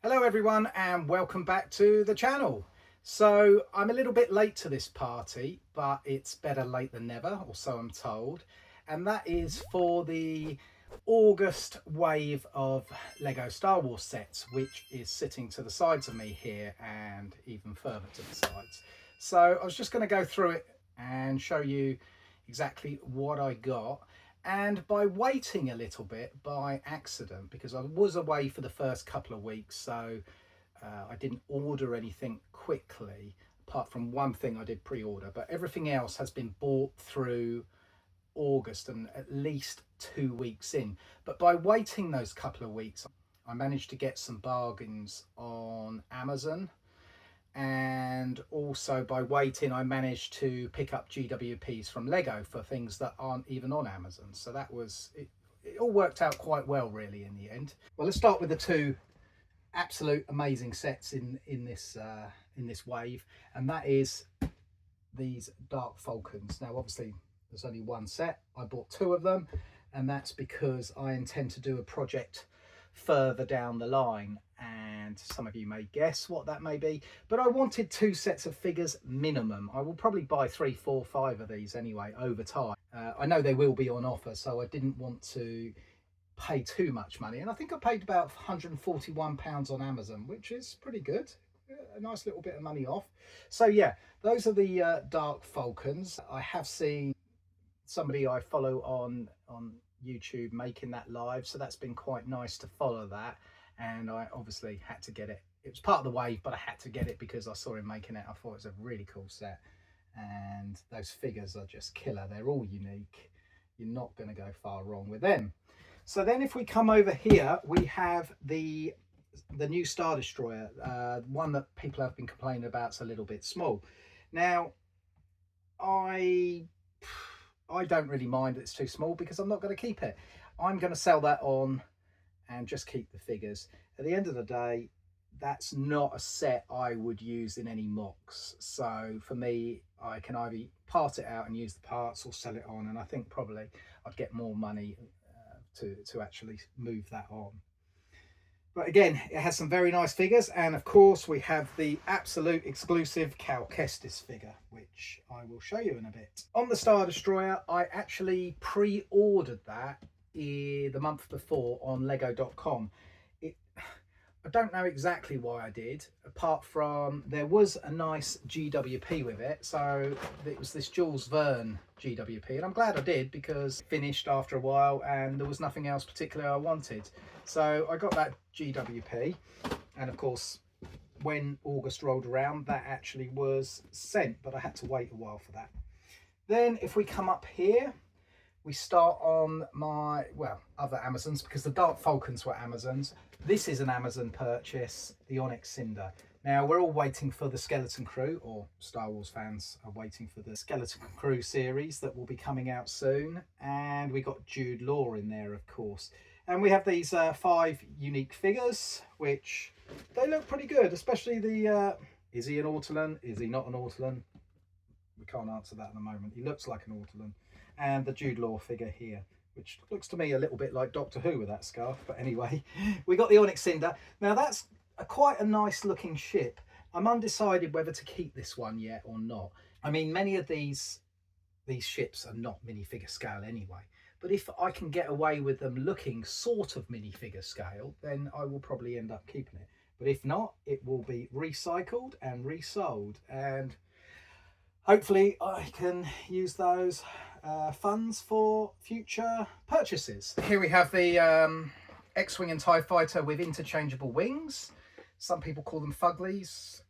Hello everyone and welcome back to the channel. So I'm a little bit late to this party, but it's better late than never, or so I'm told. And that is for the August wave of Lego Star Wars sets, which is sitting to the sides of me here and even further to the sides. So I was just going to go through it and show you exactly what I got. And by waiting a little bit by accident, because I was away for the first couple of weeks, so I didn't order anything quickly, apart from one thing I did pre-order, but everything else has been bought through August and at least 2 weeks in. But by waiting those couple of weeks, I managed to get some bargains on Amazon. And also by waiting, I managed to pick up GWPs from Lego for things that aren't even on Amazon. So that was it. It all worked out quite well, really, in the end. Well, let's start with the two absolute amazing sets in this wave, and that is these Dark Falcons. Now, obviously, there's only one set. I bought two of them, and that's because I intend to do a project further down the line, and some of you may guess what that may be, but I wanted two sets of figures minimum. I will probably buy 3, 4, 5 of these anyway over time. I know they will be on offer, so I didn't want to pay too much money, and I think I paid about £141 on Amazon, which is pretty good. A nice little bit of money off. So yeah, those are the Dark Falcons. I have seen somebody I follow on YouTube making that live, so that's been quite nice to follow that, and I obviously had to get it. It was part of the wave, but I had to get it because I saw him making it. I thought it was a really cool set, and those figures are just killer. They're all unique. You're not going to go far wrong with them. So then if we come over here, we have the new Star Destroyer, one that people have been complaining about is a little bit small. Now, I don't really mind it's too small because I'm not going to keep it. I'm going to sell that on and just keep the figures. At the end of the day, that's not a set I would use in any mocks. So for me, I can either part it out and use the parts or sell it on, and I think probably I'd get more money to actually move that on. But again, it has some very nice figures, and of course we have the absolute exclusive Cal Kestis figure, which I will show you in a bit. On the Star Destroyer, I actually pre-ordered that the month before on lego.com. I don't know exactly why I did, apart from there was a nice GWP with it. So it was this Jules Verne GWP, and I'm glad I did because it finished after a while and there was nothing else particularly I wanted. So I got that GWP, and of course when August rolled around that actually was sent, but I had to wait a while for that. Then if we come up here, we start on my, well, other Amazons, because the Dark Falcons were Amazons. This is an Amazon purchase, the Onyx Cinder. Now, we're all waiting for the Skeleton Crew, or Star Wars fans are waiting for the Skeleton Crew series that will be coming out soon. And we got Jude Law in there, of course. And we have these 5 unique figures, which they look pretty good, especially the, is he an Ortolan? Is he not an Ortolan? We can't answer that at the moment. He looks like an Ortolan. And the Jude Law figure here, which looks to me a little bit like Doctor Who with that scarf. But anyway, we got the Onyx Cinder. Now that's quite a nice looking ship. I'm undecided whether to keep this one yet or not. I mean, many of these ships are not minifigure scale anyway. But if I can get away with them looking sort of minifigure scale, then I will probably end up keeping it. But if not, it will be recycled and resold. And hopefully I can use those funds for future purchases. Here we have the X-Wing and TIE Fighter with interchangeable wings. Some people call them Fuglies.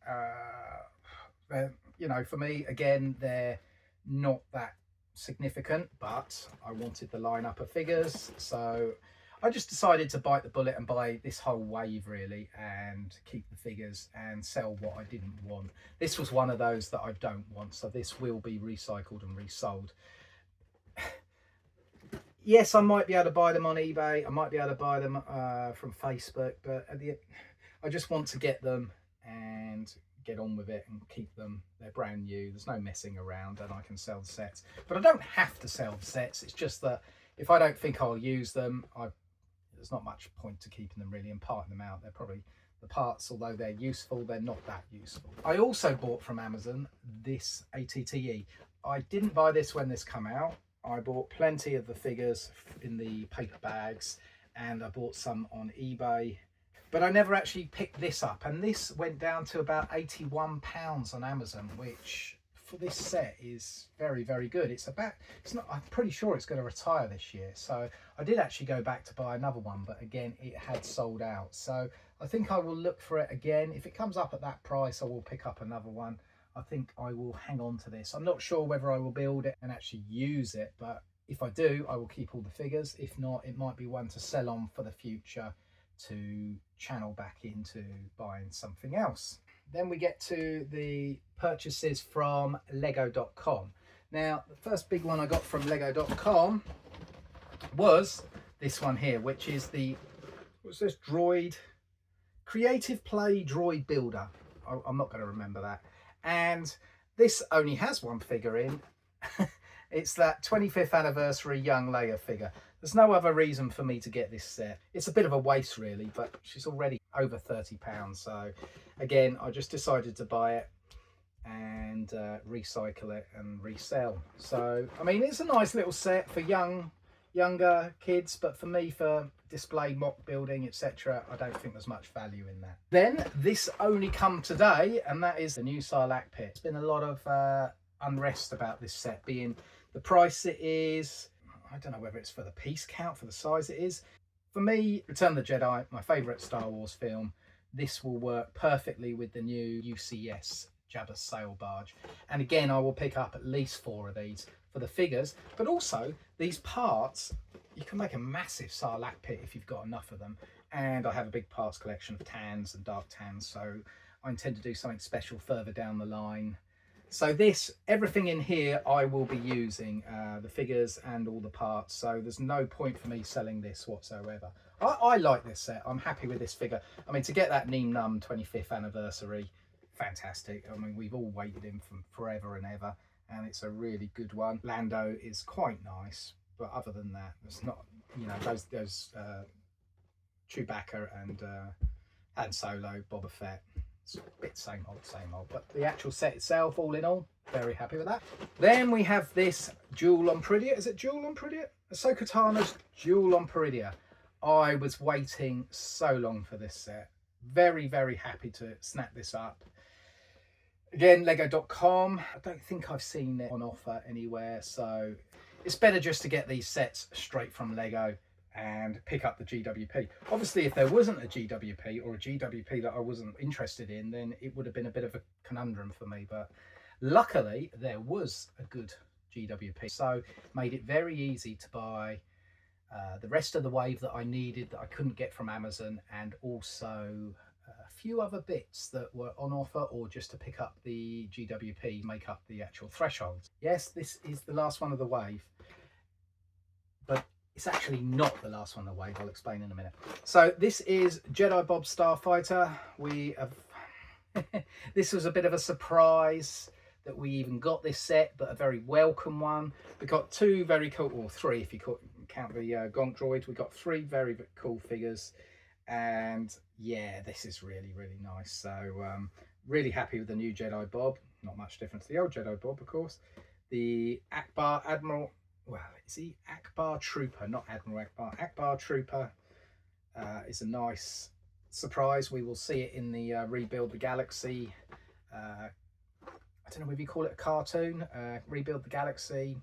You know, for me, again, they're not that significant, but I wanted the lineup of figures, so I just decided to bite the bullet and buy this whole wave really, and keep the figures and sell what I didn't want. This was one of those that I don't want, so this will be recycled and resold. Yes, I might be able to buy them on eBay, I might be able to buy them from Facebook, but I just want to get them and get on with it and keep them. They're brand new, there's no messing around, and I can sell the sets. But I don't have to sell the sets, it's just that if I don't think I'll use them, there's not much point to keeping them really and parting them out. They're probably The parts, although they're useful, they're not that useful. I also bought from Amazon this ATTE. I didn't buy this when this came out. I bought plenty of the figures in the paper bags, and I bought some on eBay, but I never actually picked this up. And this went down to about £81 on Amazon, which for this set is very, very good. I'm pretty sure it's going to retire this year. So I did actually go back to buy another one, but again, it had sold out. So I think I will look for it again. If it comes up at that price, I will pick up another one. I think I will hang on to this. I'm not sure whether I will build it and actually use it, but if I do, I will keep all the figures. If not, it might be one to sell on for the future to channel back into buying something else. Then we get to the purchases from Lego.com. Now, the first big one I got from Lego.com was this one here, which is the, what's this, Droid, Creative Play Droid Builder. I'm not going to remember that. And this only has one figure in. It's that 25th anniversary young Leia figure. There's no other reason for me to get this set. It's a bit of a waste really, but she's already over £30. So again, I just decided to buy it and recycle it and resell. So, I mean, it's a nice little set for younger kids, but for me, for display, mock building, etc., I don't think there's much value in that. Then this only come today, and that is the new Sarlacc pit. There's been a lot of unrest about this set, being the price it is. I don't know whether it's for the piece count, for the size it is. For me, Return of the Jedi, my favourite Star Wars film, this will work perfectly with the new UCS Jabba's sail barge. And again, I will pick up at least 4 of these for the figures, but also these parts, you can make a massive Sarlacc pit if you've got enough of them. And I have a big parts collection of tans and dark tans, so I intend to do something special further down the line. So this, everything in here, I will be using, the figures and all the parts. So there's no point for me selling this whatsoever. I like this set. I'm happy with this figure. I mean, to get that Neem Num 25th anniversary, fantastic. I mean, we've all waited him from forever and ever, and it's a really good one. Lando is quite nice, but other than that, it's not, you know, those Chewbacca and Han Solo, Boba Fett. It's a bit same old, but the actual set itself, all in all, very happy with that. Then we have this Jewel on Peridia. Is it Jewel on Peridia? Ahsoka Tano's Jewel on Peridia. I was waiting so long for this set. Very, very happy to snap this up. Again, Lego.com. I don't think I've seen it on offer anywhere, so it's better just to get these sets straight from Lego and pick up the GWP. Obviously, if there wasn't a GWP or a GWP that I wasn't interested in, then it would have been a bit of a conundrum for me. But luckily, there was a good GWP, so made it very easy to buy the rest of the wave that I needed that I couldn't get from Amazon, and also a few other bits that were on offer, or just to pick up the GWP, make up the actual thresholds. Yes, this is the last one of the wave, but it's actually not the last one of the wave. I'll explain in a minute. So this is Jedi Bob Starfighter. We have this was a bit of a surprise that we even got this set, but a very welcome one. We got 2 very cool, or 3 if you count the Gonk droid. We got 3 very cool figures, and yeah, this is really, really nice. So really happy with the new Jedi Bob. Not much different to the old Jedi Bob, of course. The Akbar Admiral, well, is he Akbar Trooper, not Admiral Akbar. Akbar Trooper is a nice surprise. We will see it in the Rebuild the Galaxy, I don't know if you call it a cartoon, Rebuild the Galaxy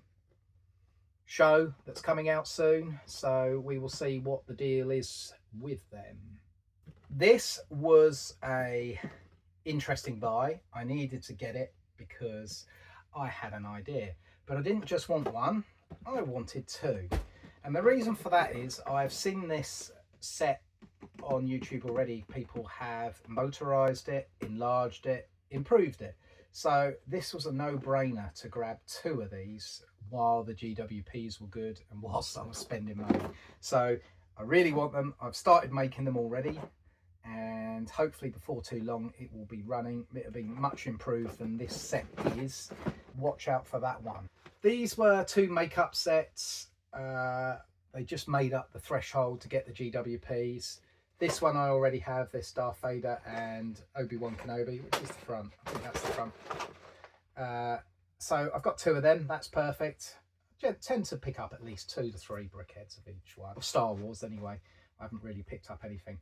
show that's coming out soon. So we will see what the deal is with them. This was a interesting buy. I needed to get it because I had an idea, but I didn't just want one, I wanted 2. And the reason for that is I've seen this set on YouTube already. People have motorized it, enlarged it, improved it. So this was a no-brainer to grab 2 of these while the GWPs were good and whilst I was spending money. So I really want them. I've started making them already, and hopefully before too long it will be running. It'll be much improved than this set is. Watch out for that one. These were 2 makeup sets. They just made up the threshold to get the GWPs. This one I already have, this Darth Vader and Obi-Wan Kenobi, which is the front. I think that's the front. So I've got 2 of them, that's perfect. I tend to pick up at least 2 to 3 brickheads of each one. Of Star Wars anyway. I haven't really picked up anything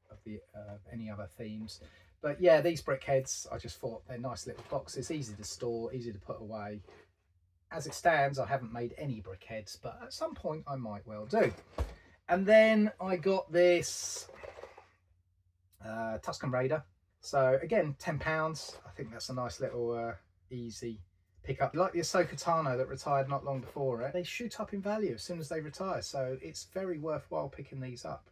of the any other themes. But yeah, these brickheads, I just thought they're nice little boxes, easy to store, easy to put away. As it stands, I haven't made any brickheads, but at some point I might well do. And then I got this Tusken Raider. So again, £10. I think that's a nice little easy pickup. Like the Ahsoka Tano that retired not long before it, they shoot up in value as soon as they retire. So it's very worthwhile picking these up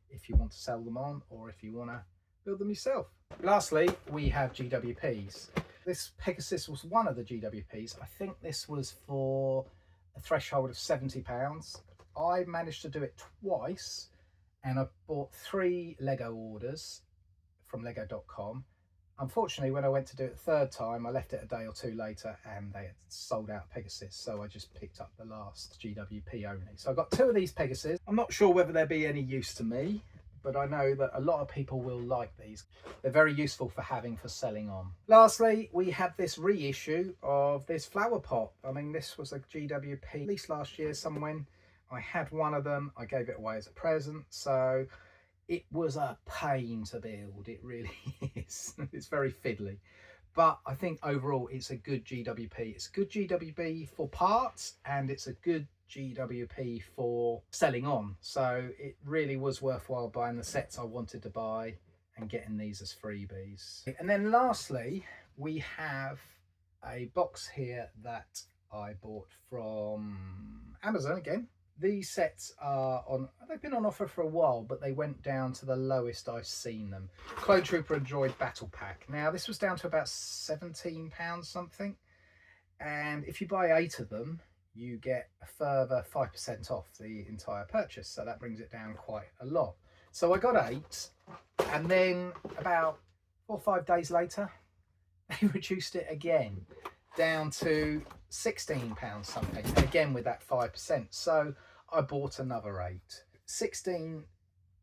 if you want to sell them on, or if you want to build them yourself. Lastly, we have GWPs. This Pegasus was one of the GWPs. I think this was for a threshold of £70. I managed to do it twice, and I bought 3 Lego orders from lego.com. Unfortunately, when I went to do it the 3rd time, I left it a day or 2 later and they had sold out Pegasus, so I just picked up the last GWP only. So I got 2 of these Pegasus. I'm not sure whether they'll be any use to me, but I know that a lot of people will like these. They're very useful for having for selling on. Lastly, we have this reissue of this flower pot. I mean, this was a GWP released last year somewhere. I had one of them, I gave it away as a present, so it was a pain to build, it really is. It's very fiddly, but I think overall it's a good GWP. It's a good GWP for parts, and it's a good GWP for selling on, so it really was worthwhile buying the sets I wanted to buy and getting these as freebies. And then lastly, we have a box here that I bought from Amazon again. These sets are on, they've been on offer for a while, but they went down to the lowest I've seen them. Clone Trooper and Droid Battle Pack. Now this was down to about £17 something, and if you buy 8 of them, you get a further 5% off the entire purchase, so that brings it down quite a lot. So I got 8, and then about 4 or 5 days later, they reduced it again down to £16 something, and again with that 5%. So I bought another 8. 16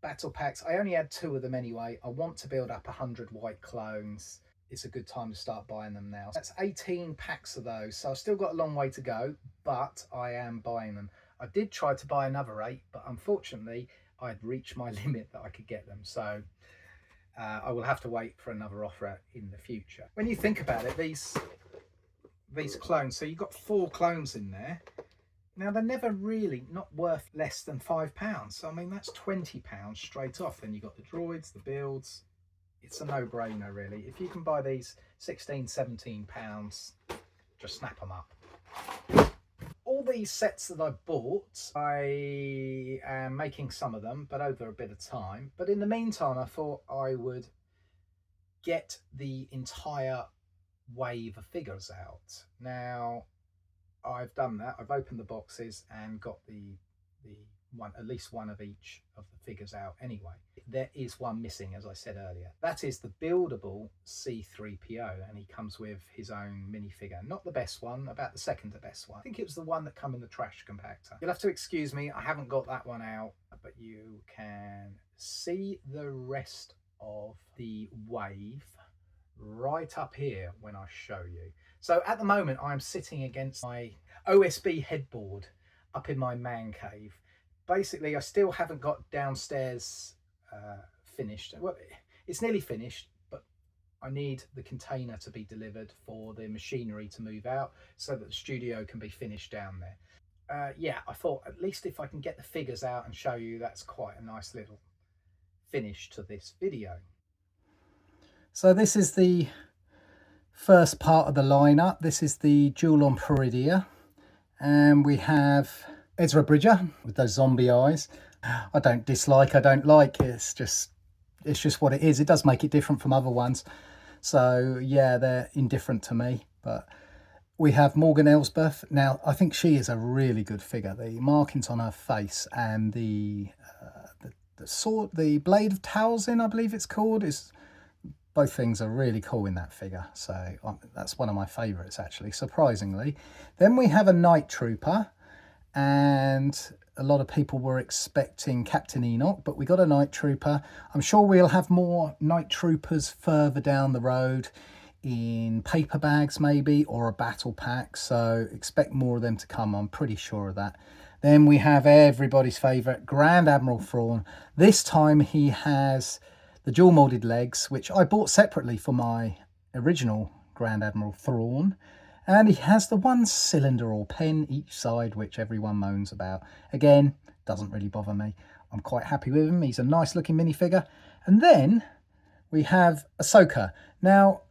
battle packs. I only had 2 of them anyway. I want to build up 100 white clones. It's a good time to start buying them now. That's 18 packs of those, so I've still got a long way to go, but I am buying them. I did try to buy another 8, but unfortunately I'd reached my limit that I could get them, so I will have to wait for another offer in the future. When you think about it, these clones, so you've got 4 clones in there. Now they're never really not worth less than £5. So I mean, that's £20 straight off. Then you've got the droids, the builds. It's a no-brainer really. If you can buy these £16–17, just snap them up. All these sets that I bought, I am making some of them, but over a bit of time. But in the meantime, I thought I would get the entire wave of figures out. Now I've done that. I've opened the boxes and got the one, at least one of each of the figures out anyway. There is one missing, as I said earlier. That is the buildable C-3PO, and he comes with his own minifigure. Not the best one, about the second to best one. I think it was the one that come in the trash compactor. You'll have to excuse me, I haven't got that one out, but you can see the rest of the wave right up here when I show you. So at the moment I'm sitting against my OSB headboard up in my man cave. Basically I still haven't got downstairs finished. Well, it's nearly finished, but I need the container to be delivered for the machinery to move out so that the studio can be finished down there. Yeah, I thought at least if I can get the figures out and show you, that's quite a nice little finish to this video. So this is the first part of the lineup. This is the Jewel on Peridia, and we have Ezra Bridger with those zombie eyes. I don't dislike, I don't like. It's just what it is. It does make it different from other ones. So yeah, they're indifferent to me. But we have Morgan Elsbeth. Now I think she is a really good figure. The markings on her face and the sword, the blade of Talzin, I believe it's called, is. Both things are really cool in that figure, so that's one of my favourites actually, surprisingly. Then we have a Night Trooper, and a lot of people were expecting Captain Enoch, but we got a Night Trooper. I'm sure we'll have more Night Troopers further down the road in paper bags maybe, or a battle pack, so expect more of them to come. I'm pretty sure of that. Then we have everybody's favourite Grand Admiral Thrawn. This time he has the dual moulded legs, which I bought separately for my original Grand Admiral Thrawn. And he has the one cylinder or pen each side, which everyone moans about. Again, doesn't really bother me. I'm quite happy with him. He's a nice looking minifigure. And then we have Ahsoka. Now,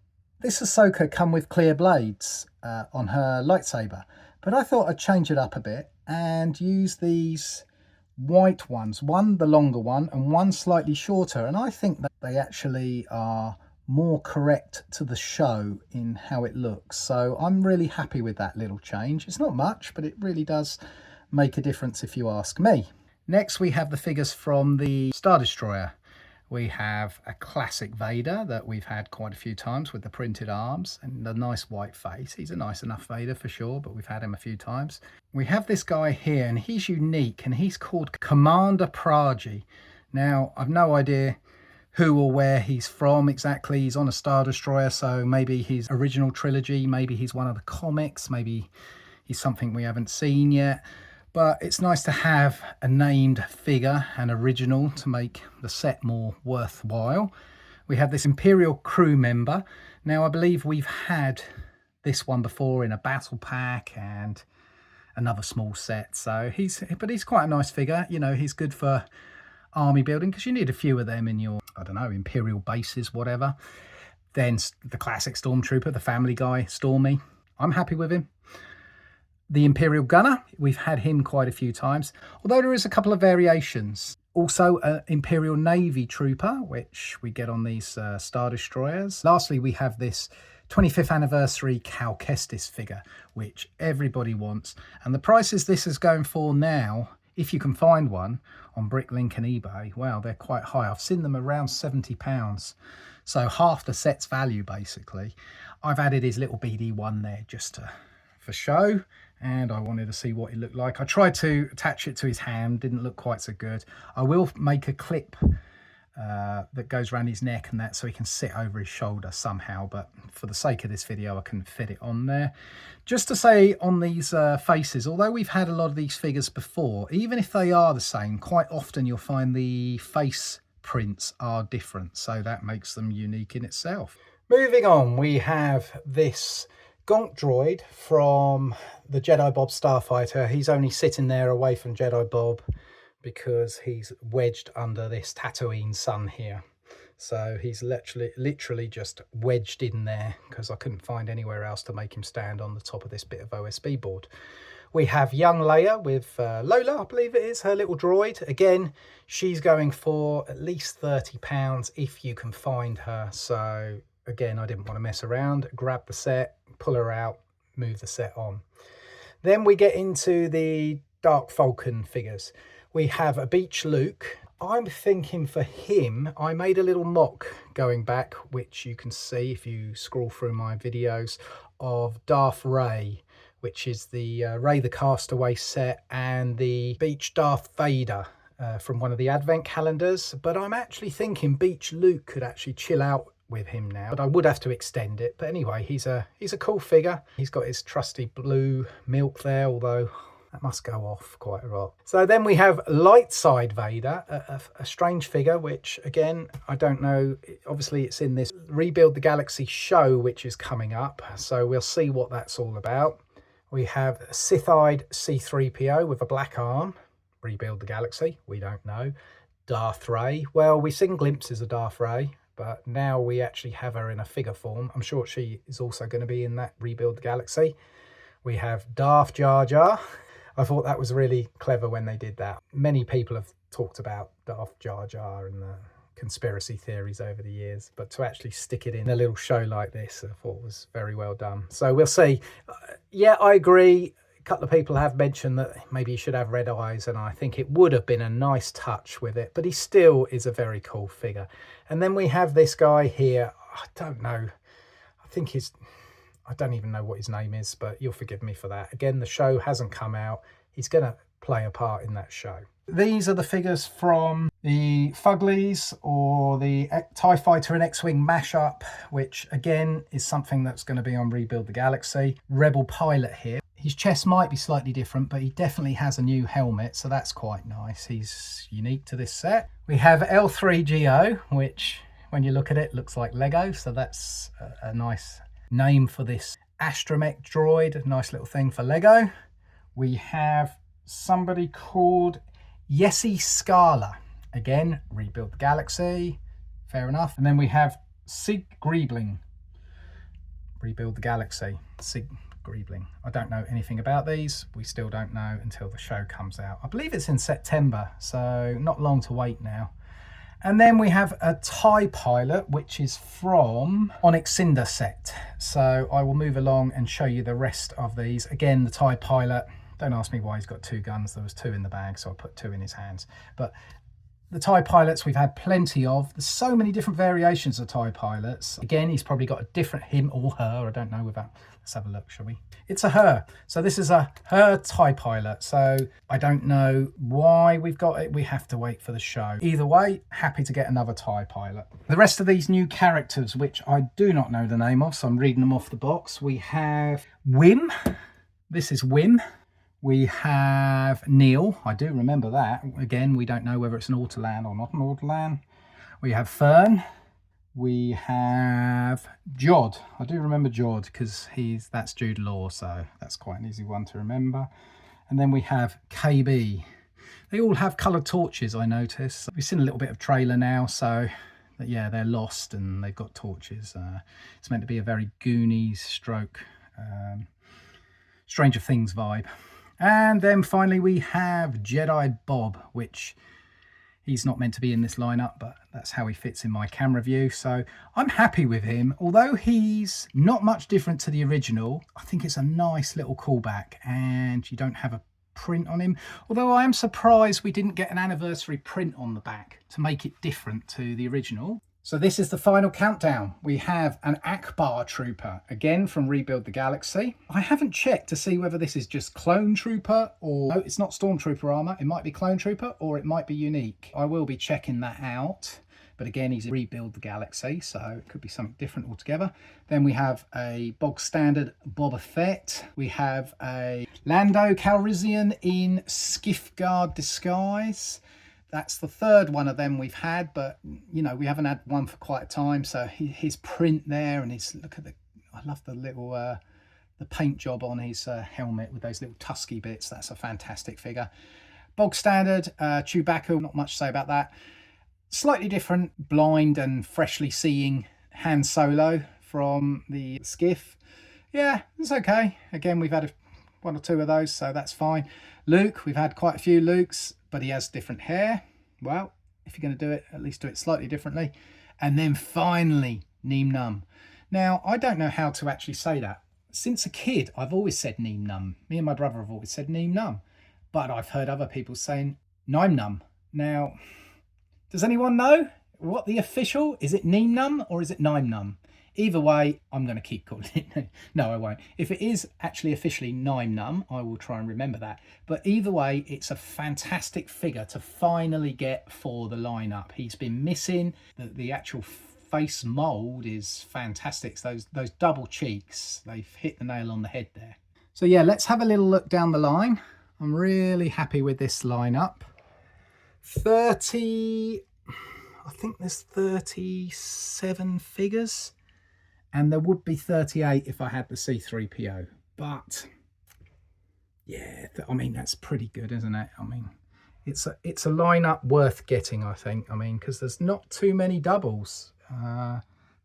this Ahsoka come with clear blades on her lightsaber. But I thought I'd change it up a bit and use these white ones. One, the longer one, and one slightly shorter. And I think that they actually are more correct to the show in how it looks, so I'm really happy with that little change. It's not much, but it really does make a difference if you ask me. Next we have the figures from the Star Destroyer. We have a classic Vader that we've had quite a few times with the printed arms and the nice white face. He's a nice enough Vader for sure, but we've had him a few times. We have this guy here, and he's unique, and he's called Commander Praji. Now, I've no idea who or where he's from exactly. He's on a Star Destroyer, so maybe his original trilogy, maybe he's one of the comics, maybe he's something we haven't seen yet. But it's nice to have a named figure, an original, to make the set more worthwhile. We have this Imperial crew member. Now, I believe we've had this one before in a battle pack and another small set, so he's quite a nice figure. You know, he's good for army building because you need a few of them in your, I don't know, Imperial bases, whatever. Then the classic Stormtrooper, the Family Guy, Stormy. I'm happy with him. The Imperial Gunner, we've had him quite a few times, although there is a couple of variations. Also, an Imperial Navy Trooper, which we get on these Star Destroyers. Lastly, we have this 25th anniversary Cal Kestis figure, which everybody wants. And the prices this is going for now, if you can find one on Bricklink and eBay, wow, they're quite high. I've seen them around £70. So half the set's value, basically. I've added his little BD1 there just for show, and I wanted to see what it looked like. I tried to attach it to his hand, didn't look quite so good. I will make a clip that goes around his neck and that, so he can sit over his shoulder somehow, but for the sake of this video I couldn't fit it on there. Just to say on these faces, although we've had a lot of these figures before, even if they are the same, quite often you'll find the face prints are different, so that makes them unique in itself. Moving on, we have this Gonk droid from the Jedi Bob Starfighter. He's only sitting there away from Jedi Bob because he's wedged under this Tatooine sun here. So he's literally just wedged in there because I couldn't find anywhere else to make him stand on the top of this bit of OSB board. We have young Leia with Lola, I believe it is, her little droid. Again, she's going for at least £30 if you can find her. So again, I didn't want to mess around. Grab the set, pull her out, move the set on. Then we get into the Dark Falcon figures. We have a Beach Luke. I'm thinking for him, I made a little mock going back, which you can see if you scroll through my videos, of Darth Ray, which is the Ray the Castaway set, and the Beach Darth Vader from one of the Advent calendars. But I'm actually thinking Beach Luke could actually chill out with him now, but I would have to extend it. But anyway, he's a cool figure. He's got his trusty blue milk there, although that must go off quite a lot. So then we have Lightside Vader, a strange figure, which again, I don't know. Obviously, it's in this Rebuild the Galaxy show, which is coming up. So we'll see what that's all about. We have Sith-eyed C-3PO with a black arm. Rebuild the Galaxy, we don't know. Darth Ray. Well, we've seen glimpses of Darth Ray, but now we actually have her in a figure form. I'm sure she is also going to be in that Rebuild the Galaxy. We have Darth Jar Jar. I thought that was really clever when they did that. Many people have talked about Darth Jar Jar and the conspiracy theories over the years, but to actually stick it in a little show like this, I thought was very well done. So we'll see. Yeah, I agree. A couple of people have mentioned that maybe he should have red eyes, and I think it would have been a nice touch with it, but he still is a very cool figure. And then we have this guy here. I don't know. I don't even know what his name is, but you'll forgive me for that. Again, the show hasn't come out. He's going to play a part in that show. These are the figures from the Fuglies, or the TIE Fighter and X-Wing mashup, which again is something that's going to be on Rebuild the Galaxy. Rebel Pilot here. His chest might be slightly different, but he definitely has a new helmet, so that's quite nice. He's unique to this set. We have L3GO, which when you look at it looks like Lego, so that's a nice name for this astromech droid. A nice little thing for Lego. We have somebody called Yessie Scala. Again, Rebuild the Galaxy. Fair enough. And then we have Sig Griebling. Rebuild the Galaxy. Sig Griebling. I don't know anything about these. We still don't know until the show comes out. I believe it's in September, so not long to wait now. And then we have a TIE Pilot, which is from Onyx Cinder set. So I will move along and show you the rest of these. Again, the TIE Pilot. Don't ask me why he's got 2 guns. There was 2 in the bag, so I put 2 in his hands. But the TIE Pilots we've had plenty of. There's so many different variations of TIE Pilots. Again, he's probably got a different, him or her, I don't know without. Let's have a look, shall we? It's a her. So this is a her TIE Pilot. So I don't know why we've got it. We have to wait for the show. Either way, happy to get another TIE Pilot. The rest of these new characters, which I do not know the name of, so I'm reading them off the box. We have Wim. This is Wim. We have Neil. I do remember that. Again, we don't know whether it's an Autoland or not an Autoland. We have Fern. We have Jod. I do remember Jod because that's Jude Law, so that's quite an easy one to remember. And then we have KB. They all have coloured torches, I notice. We've seen a little bit of trailer now, so yeah, they're lost and they've got torches. It's meant to be a very Goonies stroke Stranger Things vibe. And then finally we have Jedi Bob, which he's not meant to be in this lineup, but that's how he fits in my camera view. So I'm happy with him. Although he's not much different to the original, I think it's a nice little callback, and you don't have a print on him. Although I am surprised we didn't get an anniversary print on the back to make it different to the original. So this is the final countdown. We have an Akbar Trooper, again from Rebuild the Galaxy. I haven't checked to see whether this is just Clone Trooper or... No, it's not Stormtrooper armour. It might be Clone Trooper or it might be unique. I will be checking that out. But again, he's Rebuild the Galaxy, so it could be something different altogether. Then we have a bog standard Boba Fett. We have a Lando Calrissian in Skiff Guard disguise. That's the third one of them we've had, but you know, we haven't had one for quite a time. So his print there, and his, look at the, I love the little the paint job on his helmet with those little tusky bits. That's a fantastic figure. Bog standard Chewbacca, not much to say about that. Slightly different, blind and freshly seeing Han Solo from the Skiff. Yeah, it's okay. Again, we've had one or two of those, so that's fine. Luke, we've had quite a few Lukes, but he has different hair. Well, if you're going to do it, at least do it slightly differently. And then finally, Neem Num. Now, I don't know how to actually say that. Since a kid, I've always said Neem Num. Me and my brother have always said Neem Num. But I've heard other people saying Nime Num. Now, does anyone know what the official? Is it Neem Num or is it Nime Num? Either way, I'm going to keep calling it. No, I won't. If it is actually officially Nime Num, I will try and remember that. But either way, it's a fantastic figure to finally get for the lineup. He's been missing. The actual face mould is fantastic. So those double cheeks, they've hit the nail on the head there. So yeah, let's have a little look down the line. I'm really happy with this lineup. 30, I think there's 37 figures. And there would be 38 if I had the C3PO. But yeah, I mean, that's pretty good, isn't it? I mean, it's a lineup worth getting, I think. I mean, because there's not too many doubles,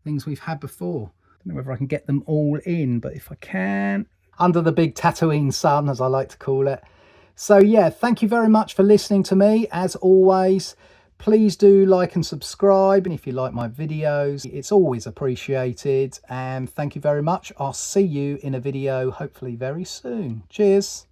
things we've had before. I don't know whether I can get them all in, but if I can, under the big Tatooine sun, as I like to call it. So yeah, thank you very much for listening to me. As always, please do like and subscribe, and if you like my videos, it's always appreciated. And thank you very much. I'll see you in a video hopefully very soon. Cheers.